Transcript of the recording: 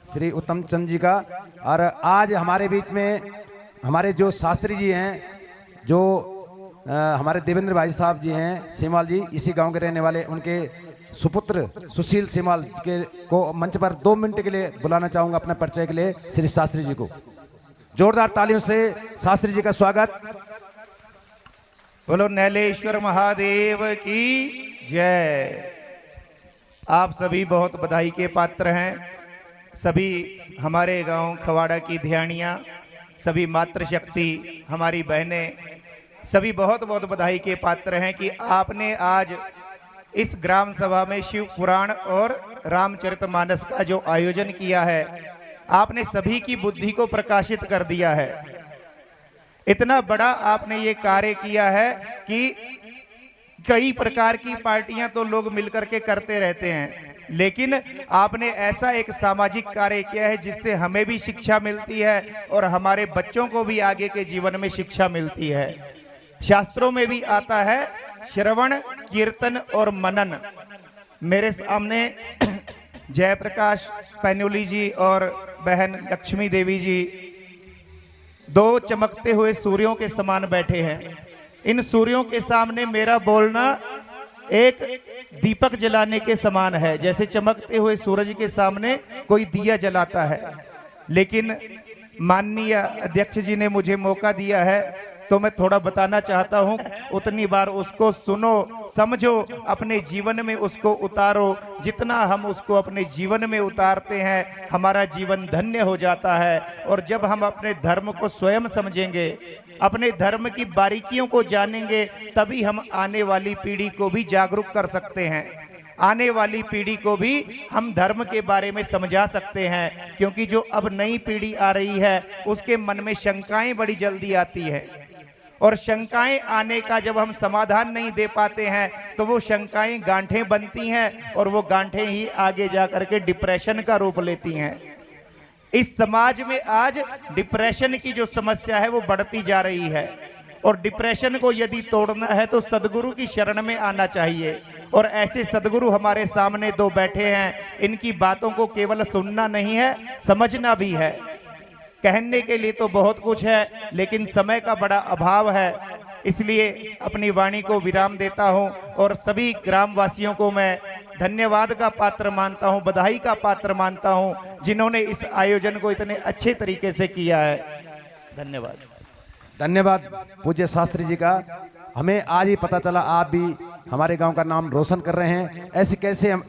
श्री उत्तम चंद जी का। और आज हमारे बीच में हमारे जो शास्त्री जी हैं, जो हमारे देवेंद्र भाई साहब जी हैं सेमाल जी, इसी गांव के रहने वाले, उनके सुपुत्र सुशील सेमाल के को मंच पर 2 मिनट के लिए बुलाना चाहूंगा अपने परिचय के लिए। श्री शास्त्री जी को जोरदार तालियों से शास्त्री जी का स्वागत। बोलो नैलेश्वर महादेव की जय। आप सभी बहुत बधाई के पात्र हैं। सभी हमारे गांव खवाड़ा की ध्यानियां, सभी मातृशक्ति हमारी बहनें, सभी बहुत बहुत बधाई के पात्र हैं कि आपने आज इस ग्राम सभा में शिव पुराण और रामचरितमानस का जो आयोजन किया है, आपने सभी की बुद्धि को प्रकाशित कर दिया है। इतना बड़ा आपने ये कार्य किया है कि कई प्रकार की पार्टियां तो लोग मिलकर के करते रहते हैं, लेकिन आपने ऐसा एक सामाजिक कार्य किया है जिससे हमें भी शिक्षा मिलती है और हमारे बच्चों को भी आगे के जीवन में शिक्षा मिलती है। शास्त्रों में भी आता है श्रवण, कीर्तन और मनन। मेरे सामने जयप्रकाश पैन्युली जी और बहन लक्ष्मी देवी जी 2 चमकते हुए सूर्यों के समान बैठे हैं। इन सूर्यों के सामने मेरा बोलना एक दीपक जलाने के समान है, जैसे चमकते हुए सूरज के सामने कोई दिया जलाता है। लेकिन माननीय अध्यक्ष जी ने मुझे मौका दिया है तो मैं थोड़ा बताना चाहता हूं। उतनी बार उसको सुनो, समझो, अपने जीवन में उसको उतारो। जितना हम उसको अपने जीवन में उतारते हैं, हमारा जीवन धन्य हो जाता है। और जब हम अपने धर्म को स्वयं समझेंगे, अपने धर्म की बारीकियों को जानेंगे, तभी हम आने वाली पीढ़ी को भी जागरूक कर सकते हैं। आने वाली पीढ़ी को भी हम धर्म के बारे में समझा सकते हैं, क्योंकि जो अब नई पीढ़ी आ रही है उसके मन में शंकाएं बड़ी जल्दी आती है, और शंकाएं आने का जब हम समाधान नहीं दे पाते हैं तो वो शंकाएं गांठें बनती हैं, और वो गांठें ही आगे जाकर के डिप्रेशन का रूप लेती हैं। इस समाज में आज डिप्रेशन की जो समस्या है वो बढ़ती जा रही है, और डिप्रेशन को यदि तोड़ना है तो सदगुरु की शरण में आना चाहिए। और ऐसे सदगुरु हमारे सामने 2 बैठे हैं। इनकी बातों को केवल सुनना नहीं है, समझना भी है। कहने के लिए तो बहुत कुछ है, लेकिन समय का बड़ा अभाव है, इसलिए अपनी वाणी को विराम देता हूं। और सभी ग्रामवासियों को मैं धन्यवाद का पात्र मानता हूं, बधाई का पात्र मानता हूं, जिन्होंने इस आयोजन को इतने अच्छे तरीके से किया है। धन्यवाद। धन्यवाद पूज्य शास्त्री जी का। हमें आज ही पता चला आप भी हमारे गांव का नाम रोशन कर रहे हैं। ऐसे कैसे हम